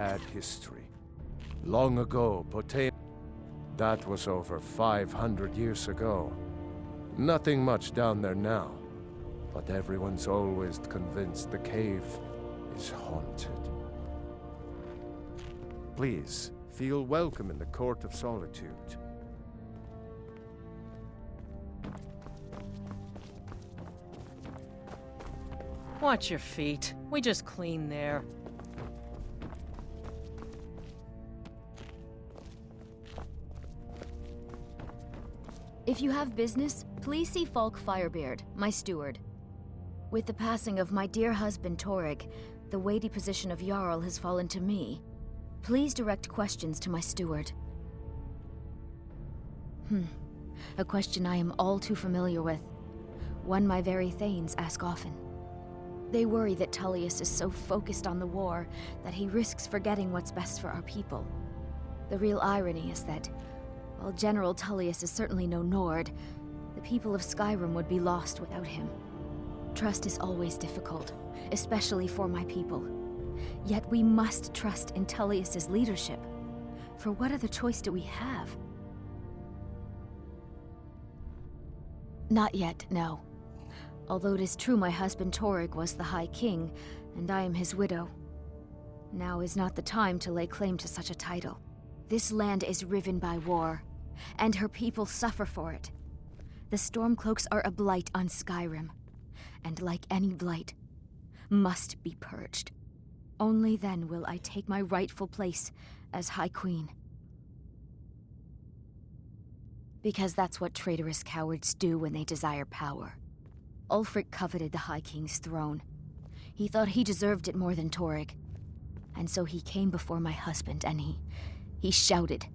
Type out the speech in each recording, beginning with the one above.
Had history. Long ago, that was over 500 years ago. Nothing much down there now, but everyone's always convinced the cave is haunted. Please, feel welcome in the Court of Solitude. Watch your feet. We just clean there. If you have business, please see Falk Firebeard, my steward. With the passing of my dear husband Torrig, the weighty position of Jarl has fallen to me. Please direct questions to my steward. A question I am all too familiar with. One my very Thanes ask often. They worry that Tullius is so focused on the war that he risks forgetting what's best for our people. The real irony is that, while General Tullius is certainly no Nord, the people of Skyrim would be lost without him. Trust is always difficult, especially for my people. Yet we must trust in Tullius's leadership. For what other choice do we have? Not yet, no. Although it is true my husband Torrig was the High King, and I am his widow. Now is not the time to lay claim to such a title. This land is riven by war, and her people suffer for it. The Stormcloaks are a blight on Skyrim, and like any blight, must be purged. Only then will I take my rightful place as High Queen. Because that's what traitorous cowards do when they desire power. Ulfric coveted the High King's throne. He thought he deserved it more than Torrig. And so he came before my husband and he shouted,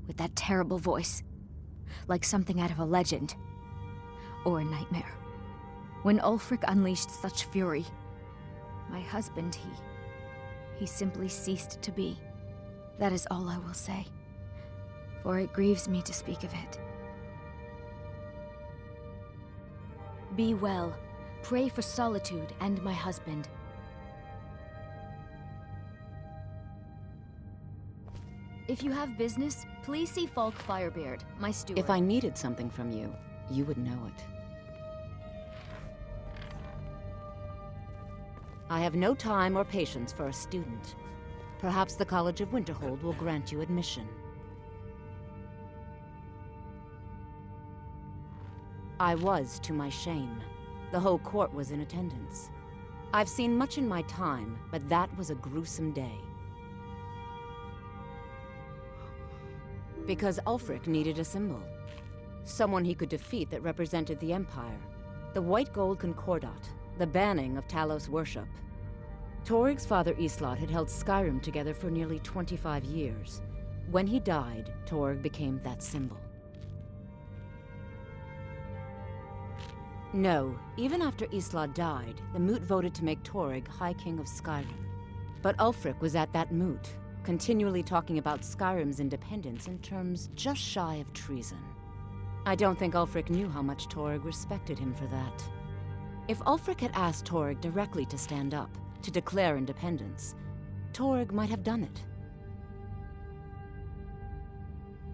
with that terrible voice, like something out of a legend, or a nightmare. When Ulfric unleashed such fury, my husband, he simply ceased to be. That is all I will say, for it grieves me to speak of it. Be well. Pray for Solitude and my husband. If you have business, please see Falk Firebeard, my steward. If I needed something from you, you would know it. I have no time or patience for a student. Perhaps the College of Winterhold will grant you admission. I was to my shame. The whole court was in attendance. I've seen much in my time, but that was a gruesome day. Because Ulfric needed a symbol. Someone he could defeat that represented the Empire. The white gold concordat, the banning of Talos worship. Torrig's father Islot had held Skyrim together for nearly 25 years. When he died, Torrig became that symbol. No, even after Islot died, the Moot voted to make Torrig High King of Skyrim. But Ulfric was at that Moot, continually talking about Skyrim's independence in terms just shy of treason. I don't think Ulfric knew how much Torrig respected him for that. If Ulfric had asked Torrig directly to stand up, to declare independence, Torrig might have done it.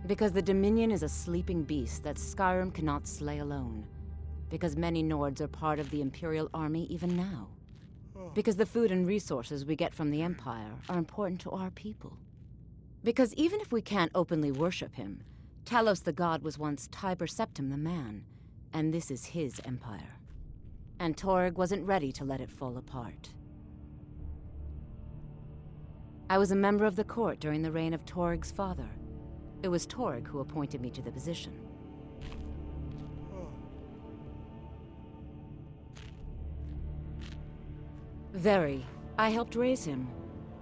Because the Dominion is a sleeping beast that Skyrim cannot slay alone. Because many Nords are part of the Imperial Army even now. Because the food and resources we get from the Empire are important to our people. Because even if we can't openly worship him, Talos the God was once Tiber Septim the man, and this is his empire. And Torrig wasn't ready to let it fall apart. I was a member of the court during the reign of Torrig's father. It was Torrig who appointed me to the position. Very. I helped raise him.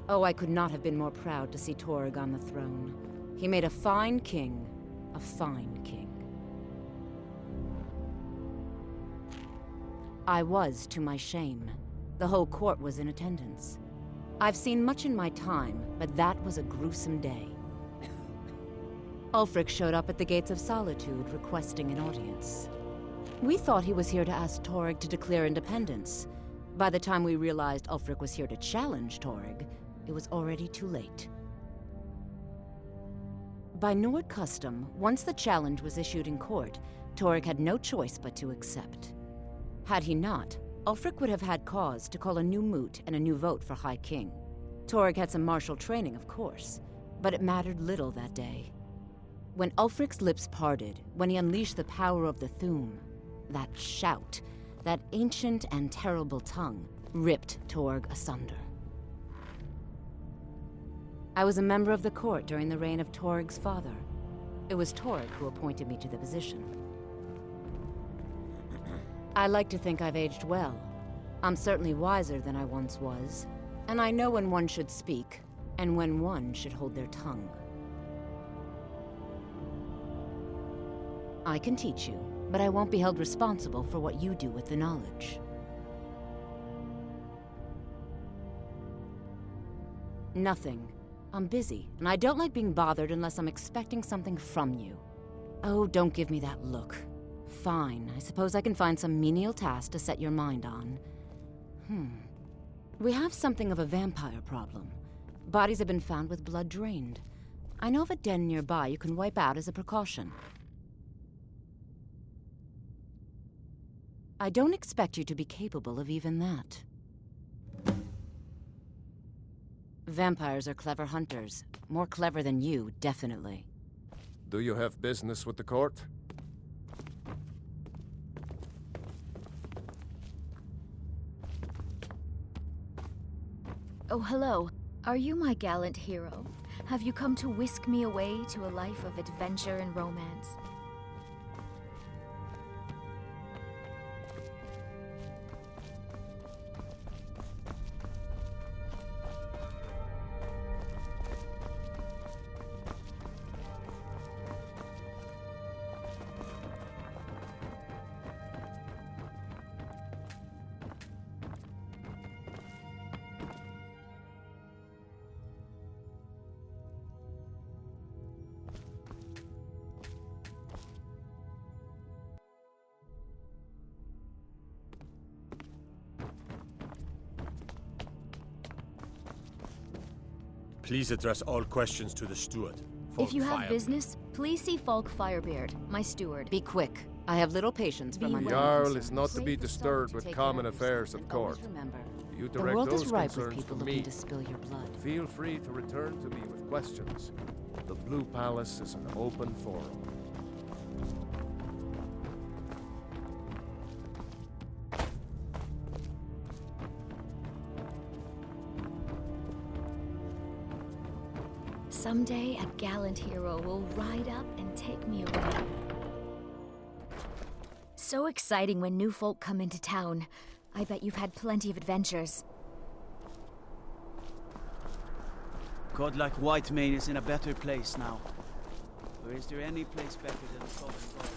Oh, I could not have been more proud to see Torrig on the throne. He made a fine king. A fine king. I was to my shame. The whole court was in attendance. I've seen much in my time, but that was a gruesome day. Ulfric showed up at the Gates of Solitude requesting an audience. We thought he was here to ask Torrig to declare independence. By the time we realized Ulfric was here to challenge Torrig, it was already too late. By Nord custom, once the challenge was issued in court, Torg had no choice but to accept. Had he not, Ulfric would have had cause to call a new moot and a new vote for High King. Torg had some martial training, of course, but it mattered little that day. When Ulfric's lips parted, when he unleashed the power of the Thu'um, that shout, that ancient and terrible tongue, ripped Torg asunder. I was a member of the court during the reign of Torg's father. It was Torg who appointed me to the position. I like to think I've aged well. I'm certainly wiser than I once was, and I know when one should speak, and when one should hold their tongue. I can teach you, but I won't be held responsible for what you do with the knowledge. Nothing. I'm busy, and I don't like being bothered unless I'm expecting something from you. Oh, don't give me that look. Fine, I suppose I can find some menial task to set your mind on. We have something of a vampire problem. Bodies have been found with blood drained. I know of a den nearby you can wipe out as a precaution. I don't expect you to be capable of even that. Vampires are clever hunters. More clever than you, definitely. Do you have business with the court? Oh, hello. Are you my gallant hero? Have you come to whisk me away to a life of adventure and romance? Please address all questions to the steward. If you have Firebeard. business, please see Falk Firebeard, my steward. Be quick. I have little patience for Be mundane well. Jarl concerns. is not to be Pray for disturbed some with to take common care of affairs And of always court. remember, You the direct world those is ripe with concerns people to looking me. to spill your blood. Feel free to return to me with questions. The Blue Palace is an open forum. Someday, a gallant hero will ride up and take me away. So exciting when new folk come into town. I bet you've had plenty of adventures. Godlike Whitemane is in a better place now. Or is there any place better than Southern God?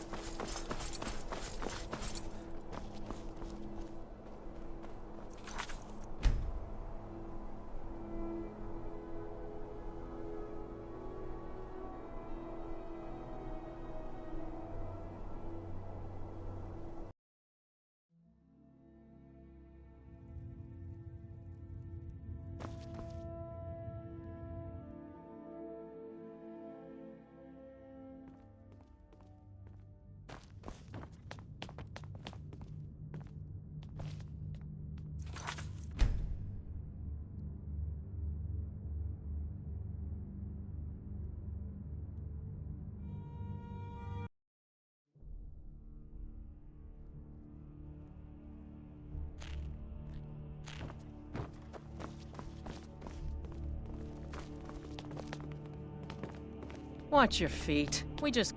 Watch your feet. We just...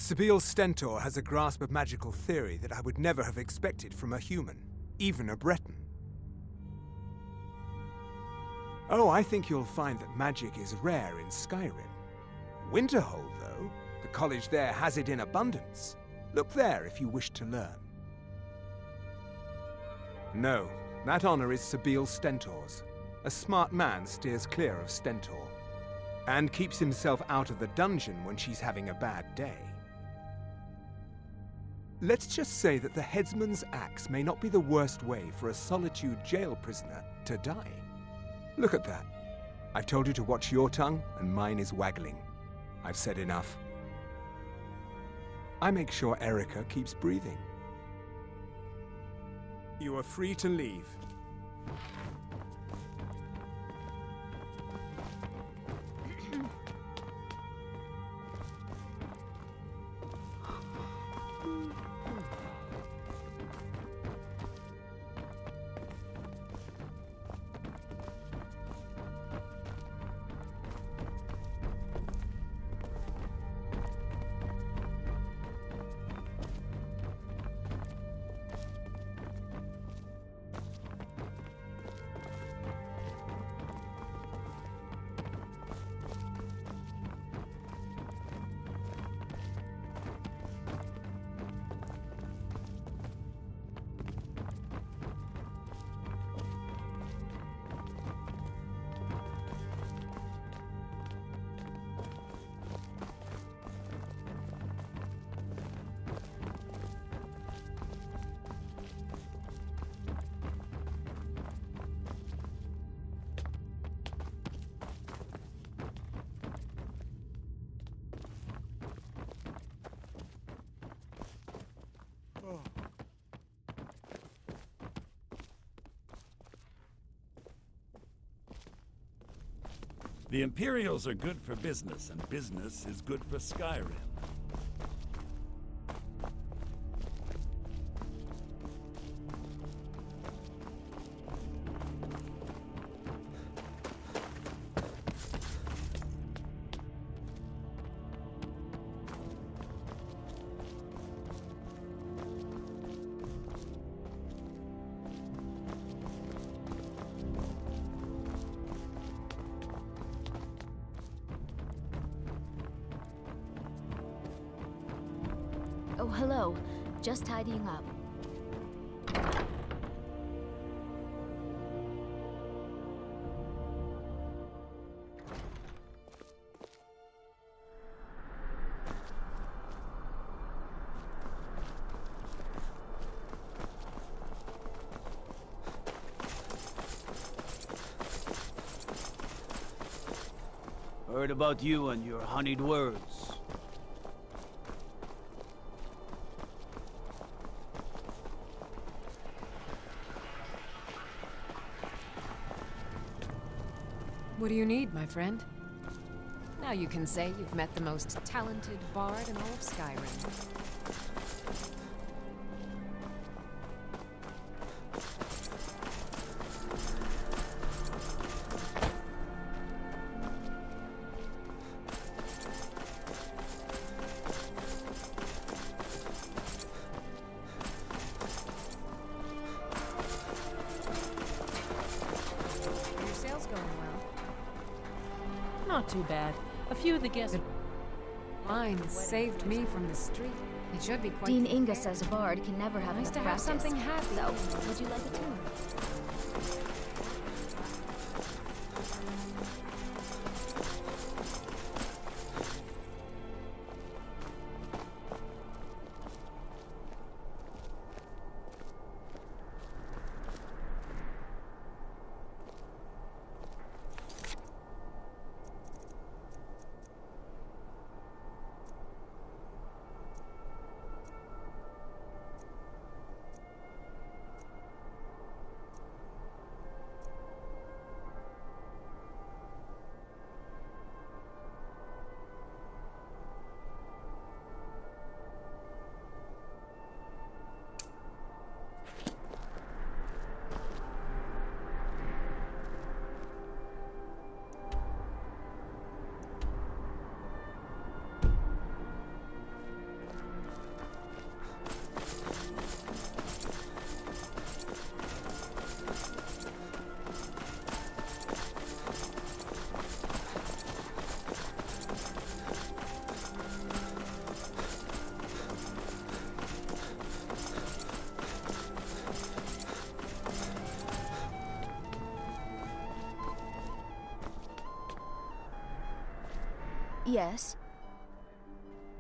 Sibyl Stentor has a grasp of magical theory that I would never have expected from a human, even a Breton. Oh, I think you'll find that magic is rare in Skyrim. Winterhold, though, the college there has it in abundance. Look there if you wish to learn. No, that honor is Sybille Stentor's. A smart man steers clear of Stentor, and keeps himself out of the dungeon when she's having a bad day. Let's just say that the headsman's axe may not be the worst way for a Solitude jail prisoner to die. Look at that. I've told you to watch your tongue, and mine is waggling. I've said enough. I make sure Erica keeps breathing. You are free to leave. The Imperials are good for business, and business is good for Skyrim. Oh, hello. Just tidying up. Heard about you and your honeyed words. What do you need, my friend? Now you can say you've met the most talented bard in all of Skyrim. Your sales going well? Not too bad. A few of the guests... Mine saved me from the street. It should be quite... Dean Inga says a bard can never have Nice enough to have practice. something happy. So, would you like a tune? Yes.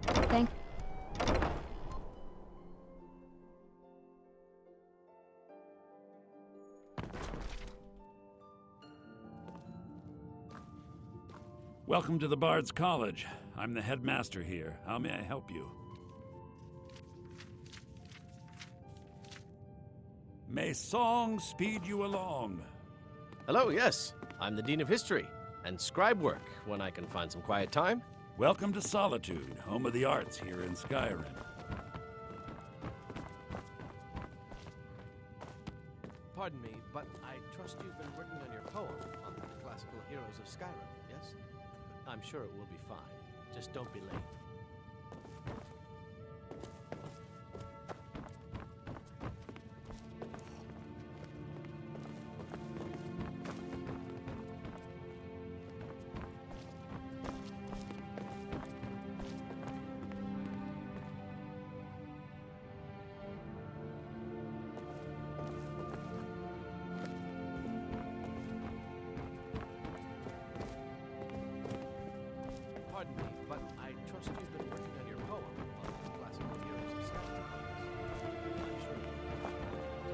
Thank... Welcome to the Bard's College. I'm the headmaster here. How may I help you? May song speed you along. Hello, yes. I'm the Dean of History, and scribe work when I can find some quiet time. Welcome to Solitude, home of the arts here in Skyrim. Pardon me, but I trust you've been working on your poem on the classical heroes of Skyrim, yes? I'm sure it will be fine. Just don't be late. Pardon me, but I trust you've been working on your poem on the classical heroes of Skyrim. I'm sure it will be fine. Just don't be late.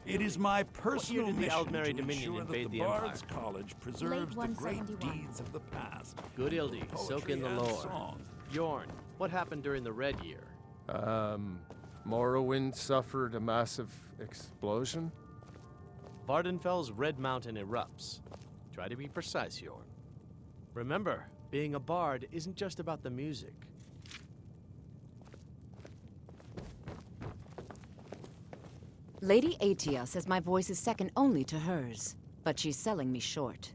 It is my personal did the mission Aldmeri to Dominion ensure that invade the the Bard's Empire? College preserves the great 171. deeds of the past. Good Ildi, soak in the Poetry and lore. song. Yorn, what happened during the Red Year? Morrowind suffered a massive explosion? Vardenfell's Red Mountain erupts. Try to be precise, Yorn. Remember, being a bard isn't just about the music. Lady Atia says my voice is second only to hers, but she's selling me short.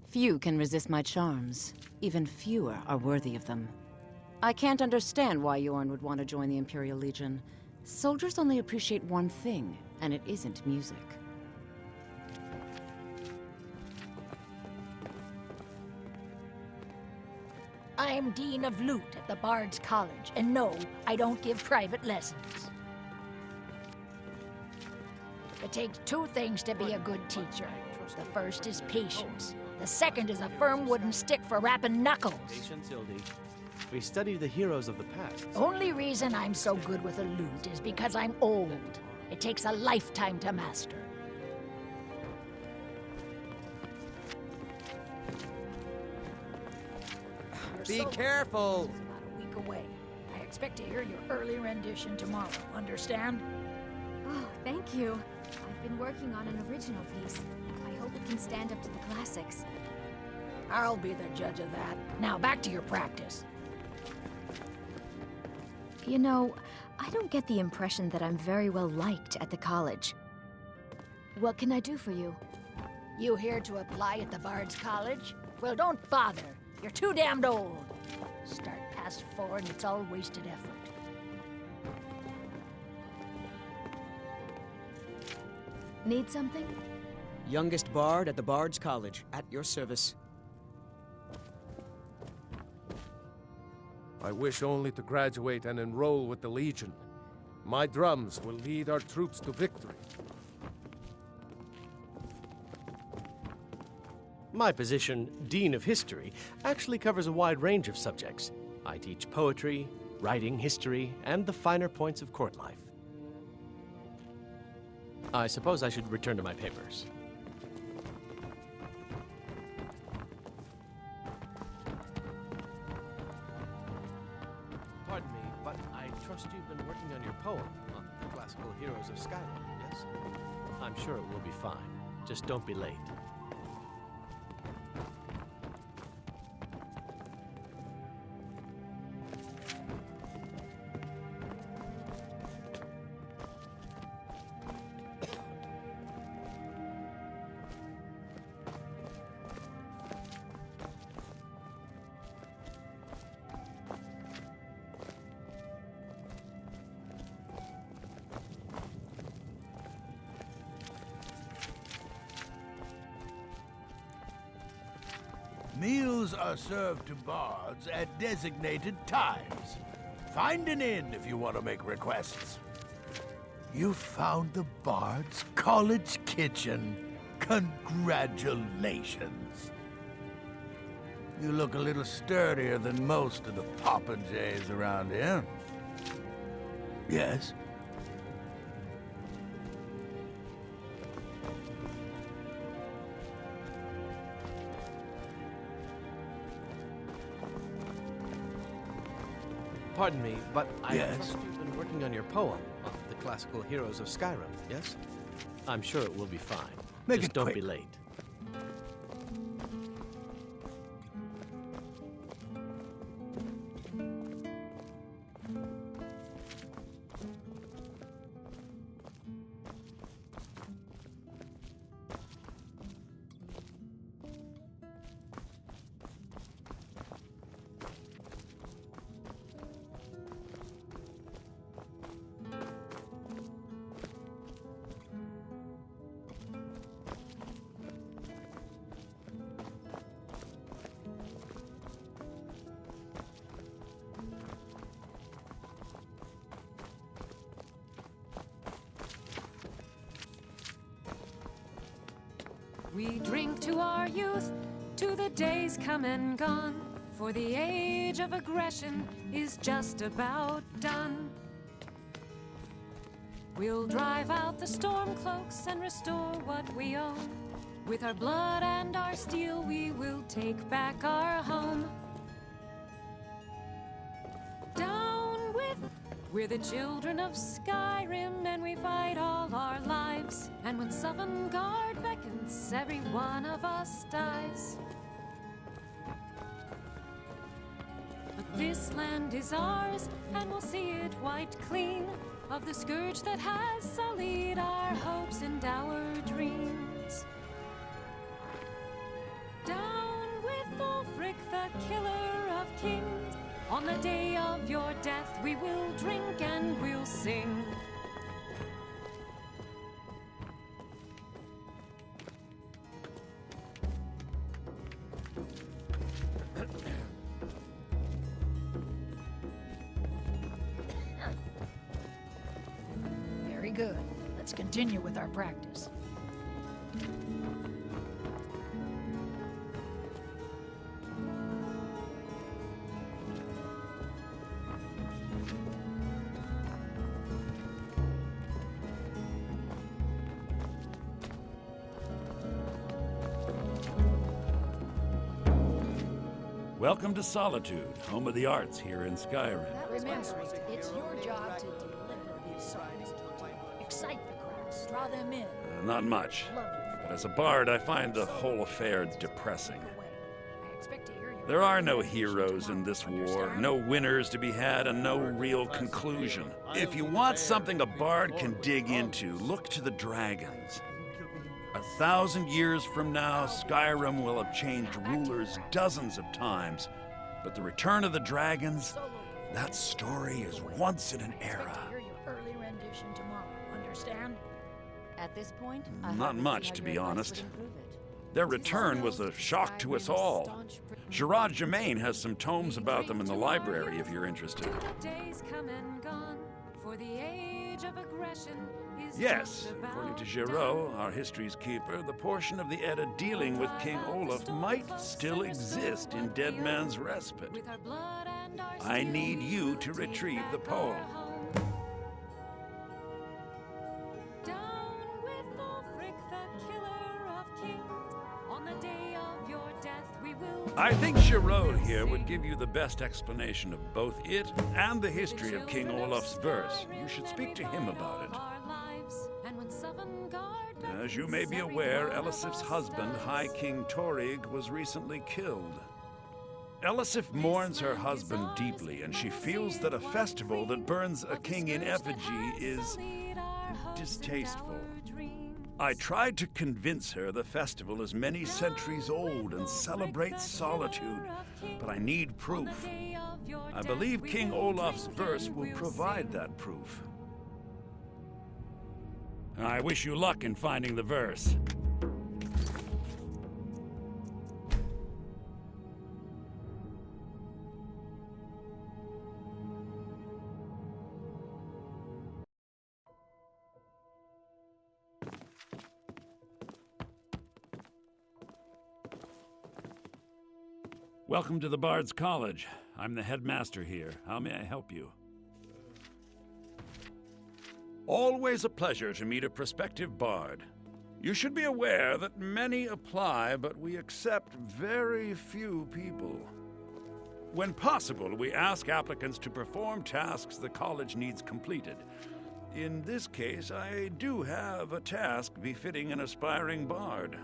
Few can resist my charms. Even fewer are worthy of them. I can't understand why Yorn would want to join the Imperial Legion. Soldiers only appreciate one thing, and it isn't music. I'm Dean of Lute at the Bard's College, and no, I don't give private lessons. It takes two things to be a good teacher. The first is patience. The second is a firm wooden stick for rapping knuckles. Patience, Ildi. We study the heroes of the past. Only reason I'm so good with a lute is because I'm old. It takes a lifetime to master. Be careful! It's about a week away. I expect to hear your early rendition tomorrow. Understand? Oh, thank you. I've been working on an original piece. I hope it can stand up to the classics. I'll be the judge of that. Now back to your practice. You know, I don't get the impression that I'm very well liked at the college. What can I do for you? You here to apply at the Bard's College? Well, don't bother. You're too damned old. Start past 4 and it's all wasted effort. Need something? Youngest bard at the Bard's College, at your service. I wish only to graduate and enroll with the Legion. My drums will lead our troops to victory. My position, Dean of History, actually covers a wide range of subjects. I teach poetry, writing, history, and the finer points of court life. I suppose I should return to my papers. Pardon me, but I trust you've been working on your poem on the classical heroes of Skyrim, yes? I'm sure it will be fine. Just don't be late. Meals are served to bards at designated times. Find an inn if you want to make requests. You found the Bard's College Kitchen. Congratulations. You look a little sturdier than most of the popinjays around here. Yes? Pardon me, but I Yes? trust you've been working on your poem, The Classical Heroes of Skyrim, yes? I'm sure it will be fine. Make Just it don't quick. be late. We drink to our youth, to the days come and gone, for the age of aggression is just about done. We'll drive out the storm cloaks and restore what we own. With our blood and our steel, we will take back our home. Down with... We're the children of Skyrim, and we fight all our lives. And when Sovngarde beckons, every one of us dies. But this land is ours, and we'll see it wiped clean of the scourge that has sullied our hopes and our dreams. Down with Ulfric, the killer of kings. On the day of your death, we will drink and we'll sing. Very good. Let's continue with our practice. Welcome to Solitude, home of the arts here in Skyrim. Remember, it's your job to deliver these songs. Excite the crowds, draw them in. Not much. But as a bard, I find the whole affair depressing. I expect to hear your There are no heroes in this war, no winners to be had, and no real conclusion. If you want something a bard can dig into, look to the dragons. 1,000 years from now, Skyrim will have changed rulers dozens of times. But the return of the dragons, that story is once in an era. hear your early rendition tomorrow. Understand? At this point, Not much, to be honest. Their return was a shock to us all. Gerard Germain has some tomes about them in the library if you're interested. The days come and gone, for the age of aggression is Yes, just according to about Giraud, our history's keeper, the portion of the Edda dealing with King Olaf might still exist in Dead Man's Respite. with our blood and our I steel, need we you will to take retrieve back the poem. our home. Down with Ulfric, the killer of kings. On the day of your death, we will. I think Giraud here would give you the best explanation of both it and the history of King Olaf's verse. You should speak to him about it. As you may be aware, Elisif's husband, High King Torig, was recently killed. Elisif mourns her husband deeply, and she feels that a festival that burns a king in effigy is distasteful. I tried to convince her the festival is many centuries old and celebrates solitude, but I need proof. I believe King Olaf's verse will provide that proof. I wish you luck in finding the verse. Welcome to the Bard's College. I'm the headmaster here. How may I help you? Always a pleasure to meet a prospective bard. You should be aware that many apply, but we accept very few people. When possible, we ask applicants to perform tasks the college needs completed. In this case, I do have a task befitting an aspiring bard.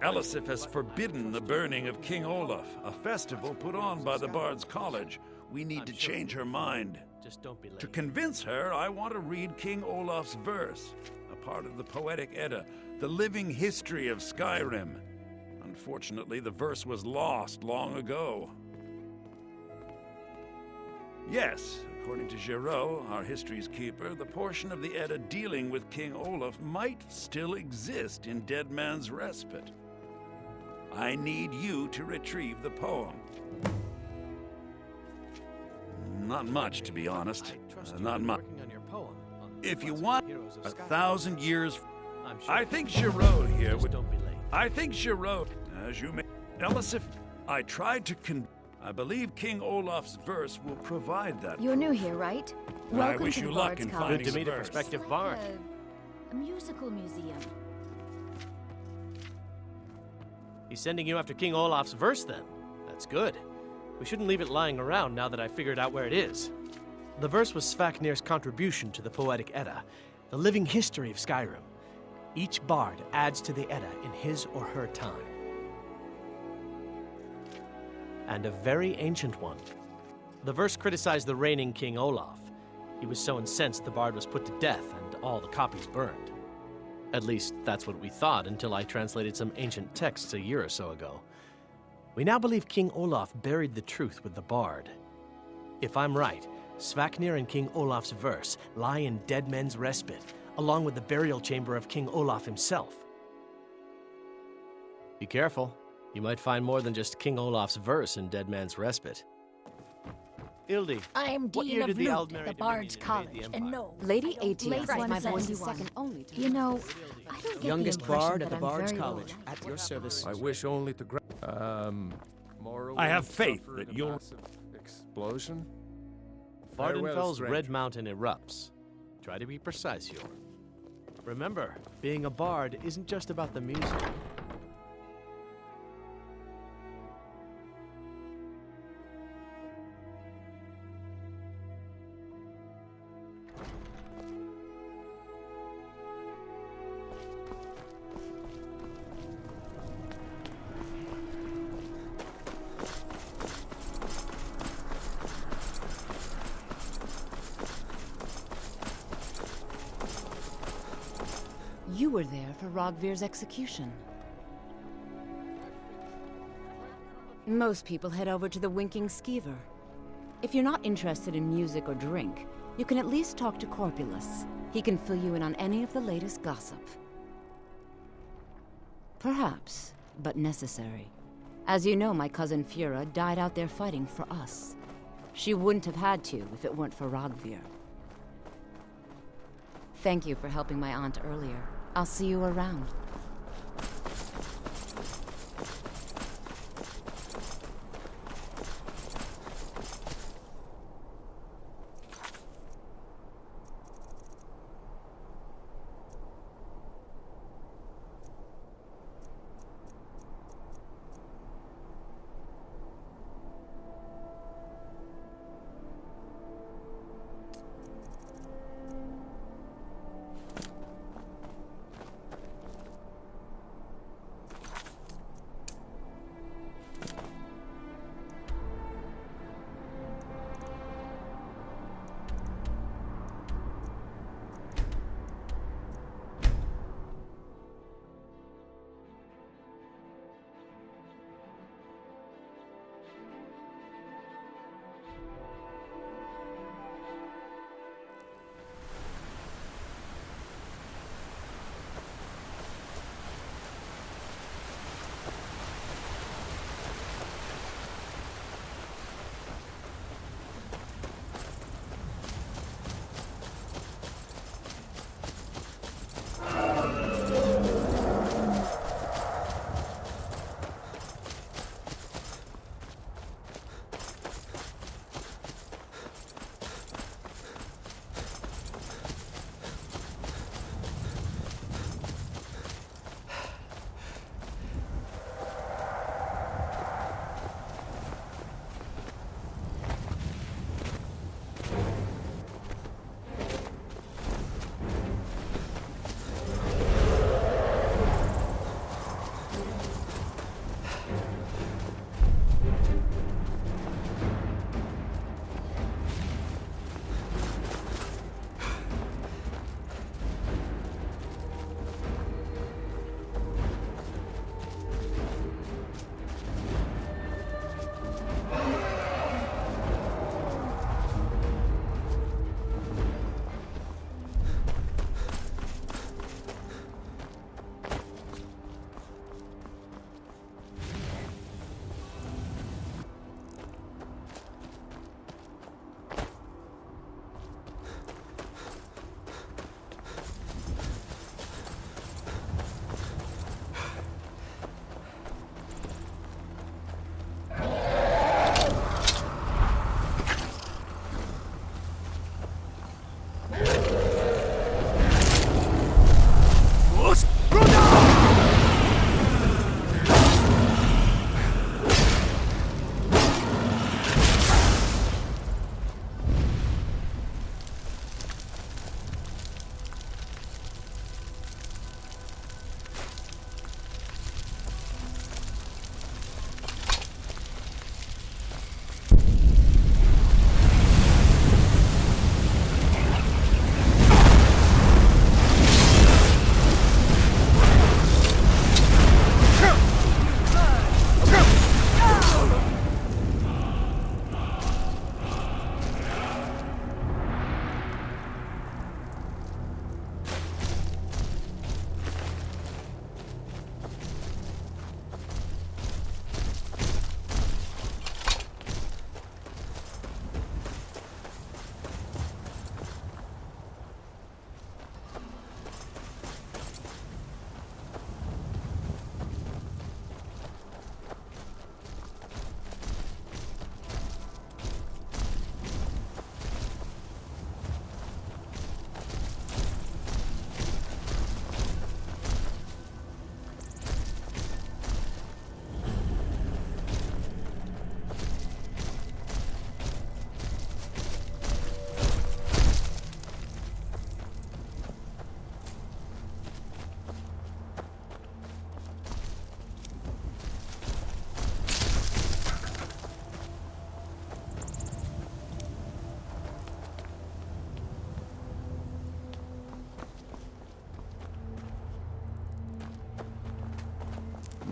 Elisif has forbidden the burning of King Olaf, a festival put on by the Bard's College. We need to change her mind. Just don't be late. To convince her, I want to read King Olaf's verse, a part of the Poetic Edda, the living history of Skyrim. Unfortunately, the verse was lost long ago. Yes, according to Giraud, our history's keeper, the portion of the Edda dealing with King Olaf might still exist in Dead Man's Respite. I need you to retrieve the poem. Not much, to be honest. Not much. If you want 1,000 years, I think Giraud here would. I think Giraud, as you may. Elisif, I tried to I believe King Olaf's verse will provide that. You're new here, right? I Welcome wish to you the luck Bard's in College. finding Good to meet the a verse. prospective bard. A musical museum. He's sending you after King Olaf's verse, then. That's good. We shouldn't leave it lying around now that I figured out where it is. The verse was Svafnir's contribution to the Poetic Edda, the living history of Skyrim. Each bard adds to the Edda in his or her time. And a very ancient one. The verse criticized the reigning King Olaf. He was so incensed the bard was put to death and all the copies burned. At least, that's what we thought until I translated some ancient texts a year or so ago. We now believe King Olaf buried the truth with the bard. If I'm right, Svafnir and King Olaf's verse lie in Dead Men's Respite, along with the burial chamber of King Olaf himself. Be careful. You might find more than just King Olaf's verse in Dead Man's Respite. Ildi, I'm what Dean year of did the Loot Aldmeri at the Bard's Dominion invade College, the and Empire? no, Lady I don't 18, play my voice is 21. second only to You know, I don't get Youngest the impression bard that at the I'm Bard's very College, old. at your service. I wish only to Moral I have wounds faith suffered that a you'll- massive explosion. Farewell, Vardenfell's stranger. Red Mountain erupts. Try to be precise, Yor. Remember, being a bard isn't just about the music. You were there for Rogvir's execution. Most people head over to the Winking Skeever. If you're not interested in music or drink, you can at least talk to Corpulus. He can fill you in on any of the latest gossip. Perhaps, but necessary. As you know, my cousin Fura died out there fighting for us. She wouldn't have had to if it weren't for Rogvir. Thank you for helping my aunt earlier. I'll see you around.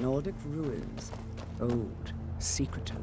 Nordic ruins. Old, secretive.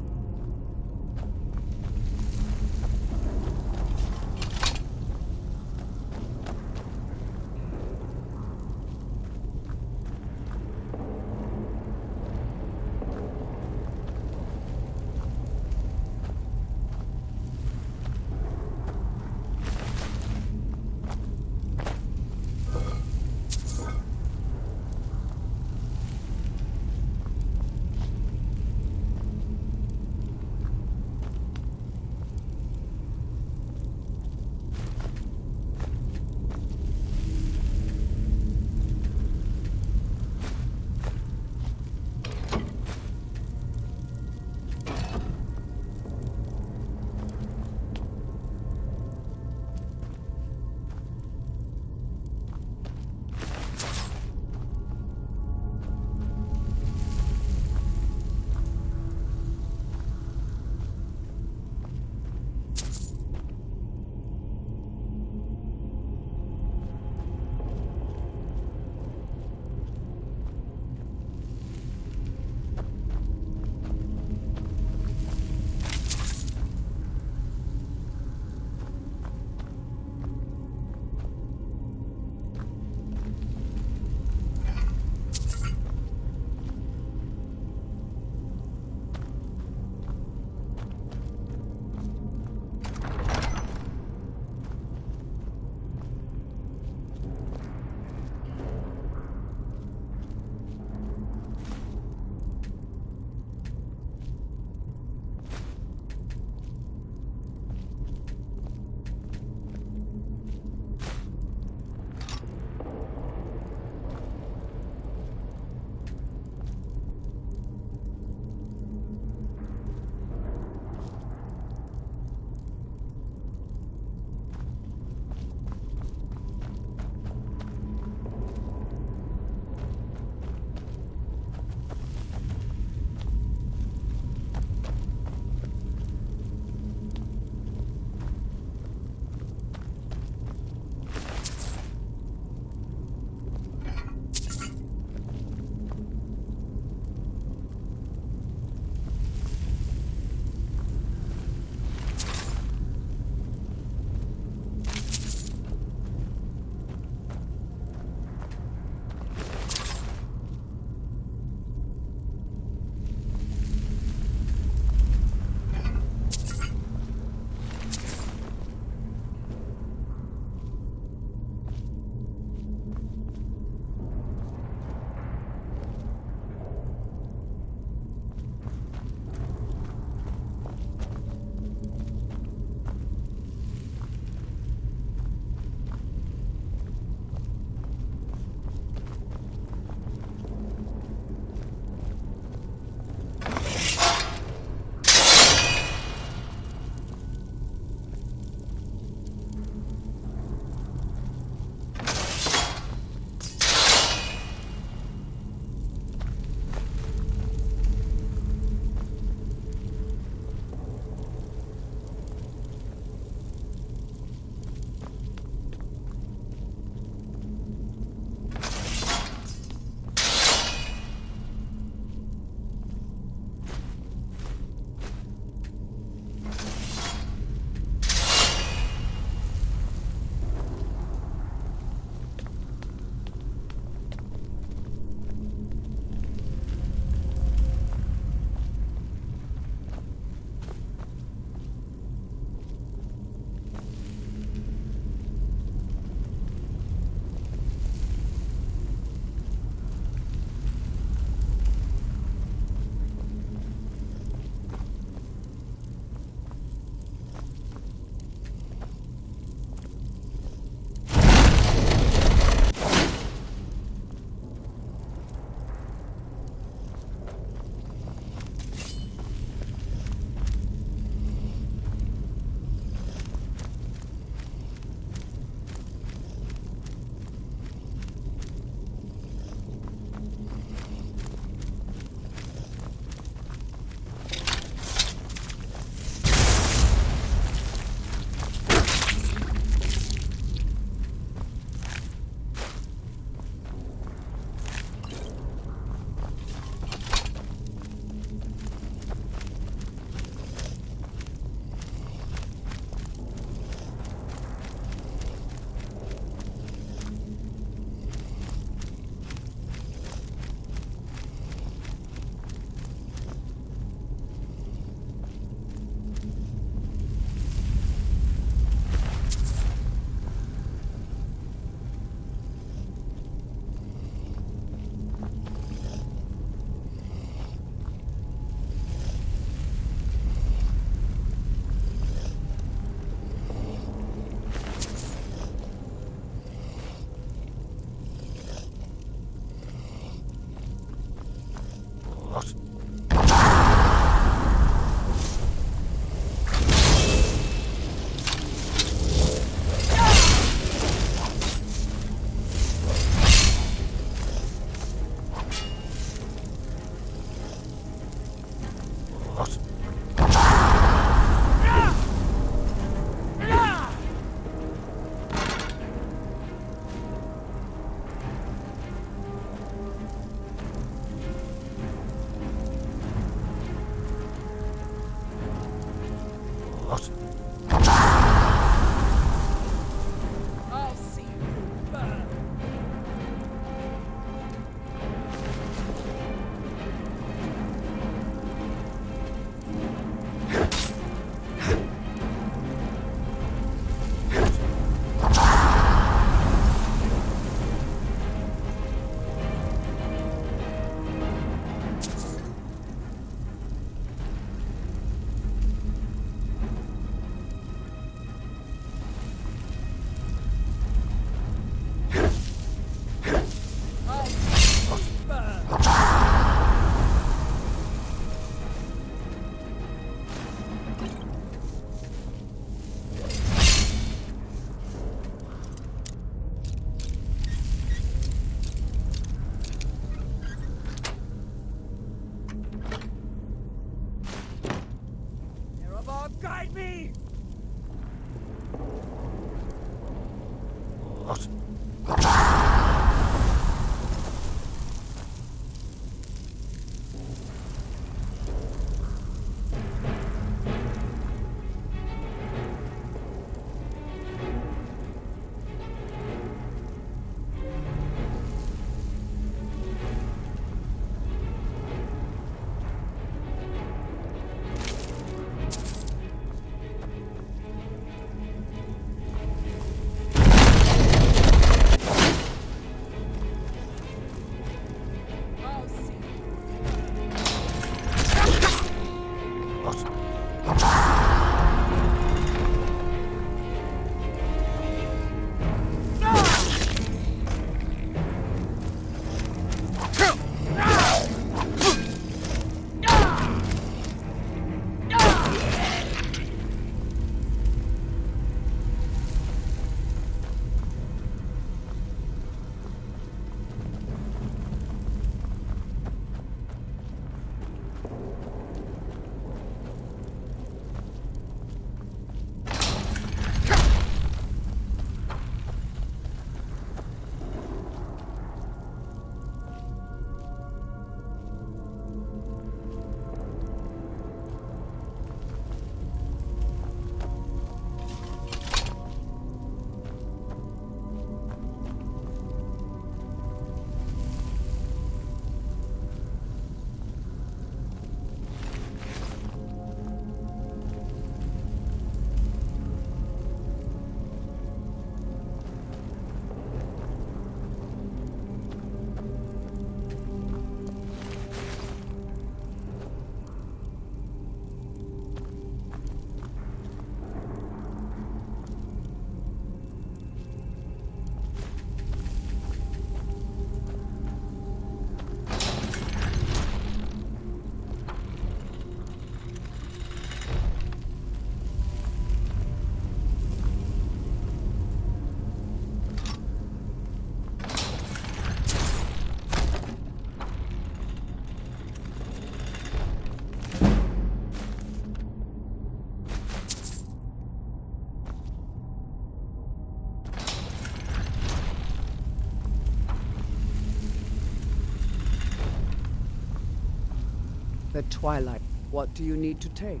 The Twilight. What do you need to take?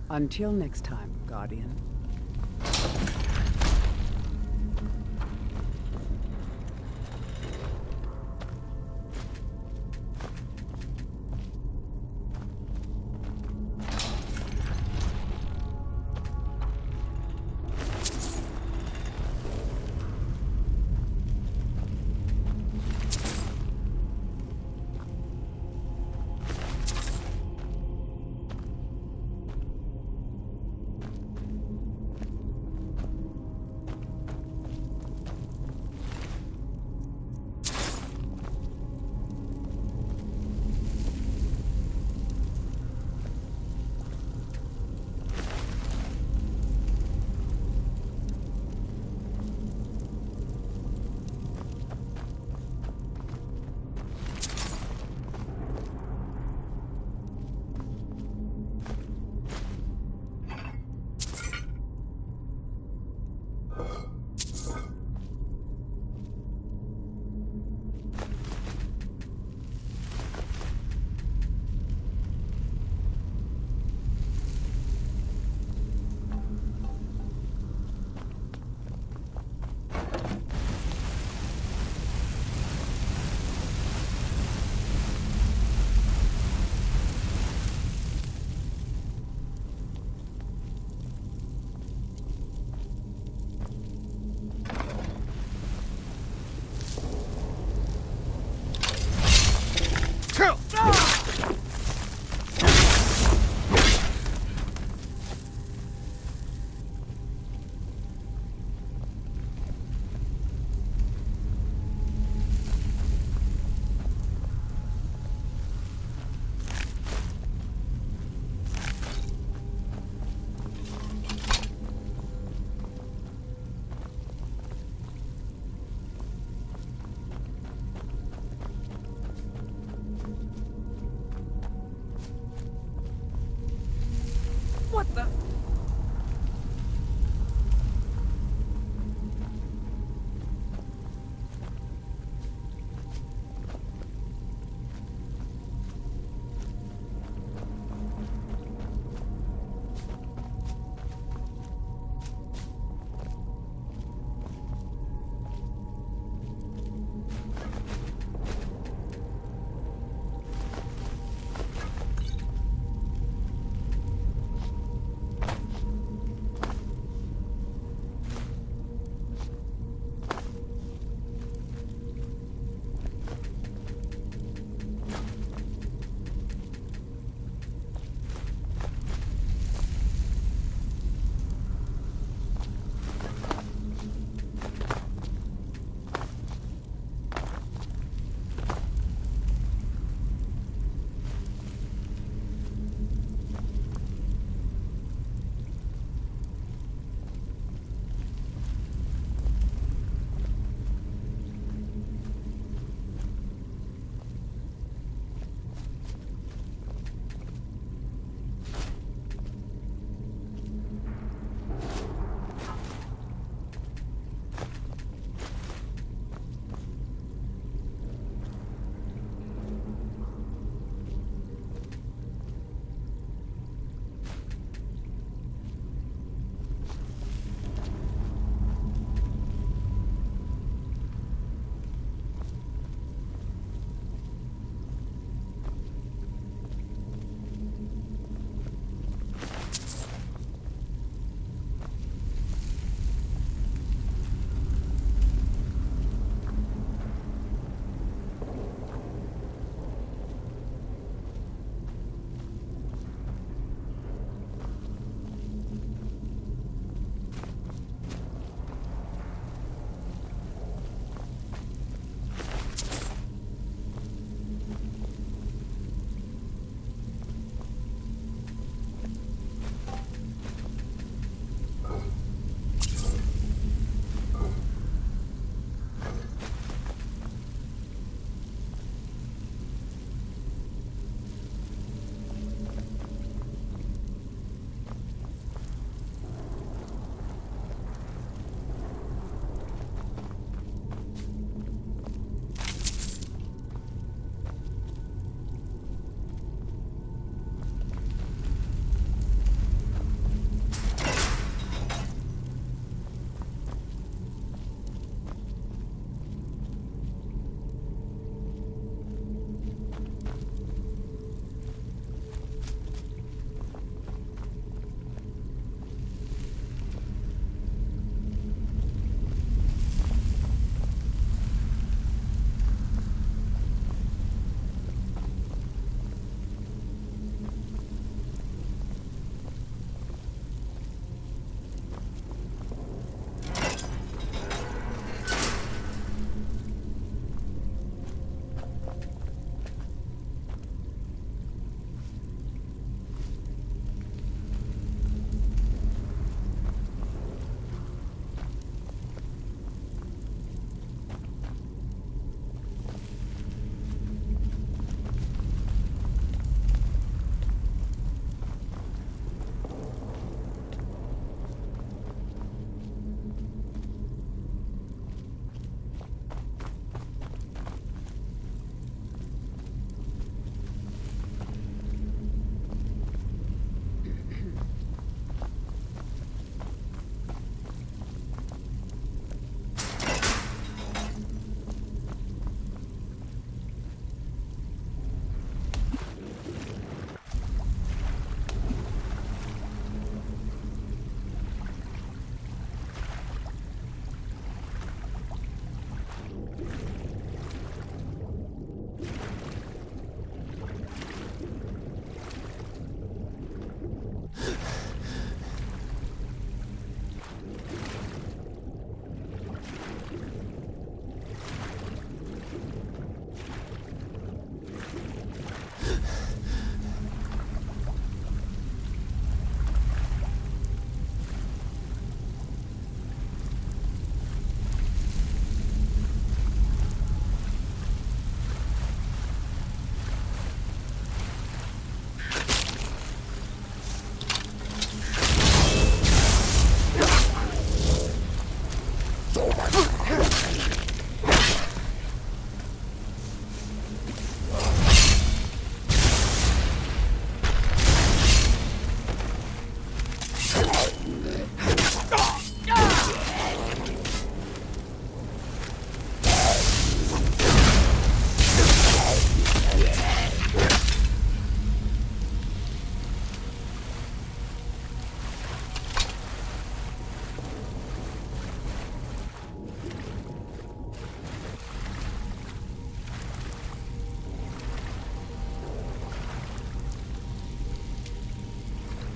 Until next time, Guardian.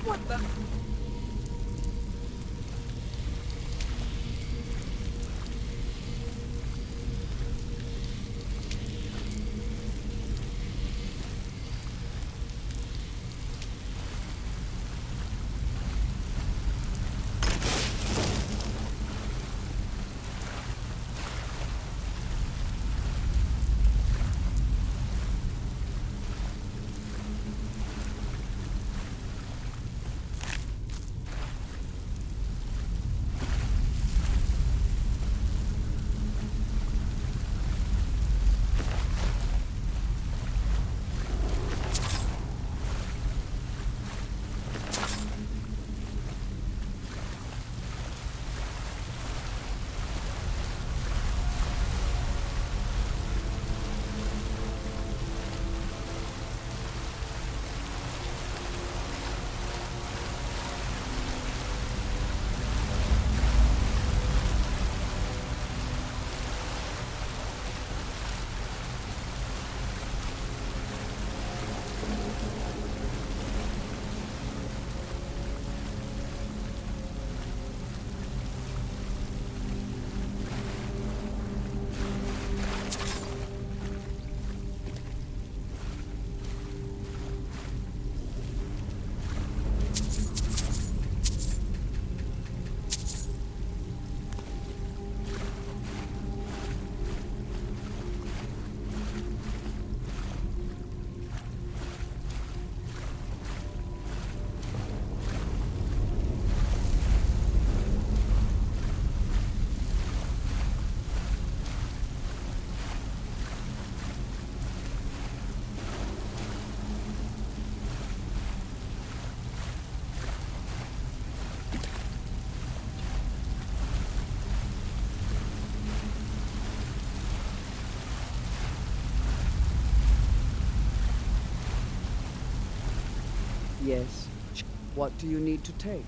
What the? Yes. What do you need to take?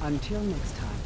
Until next time.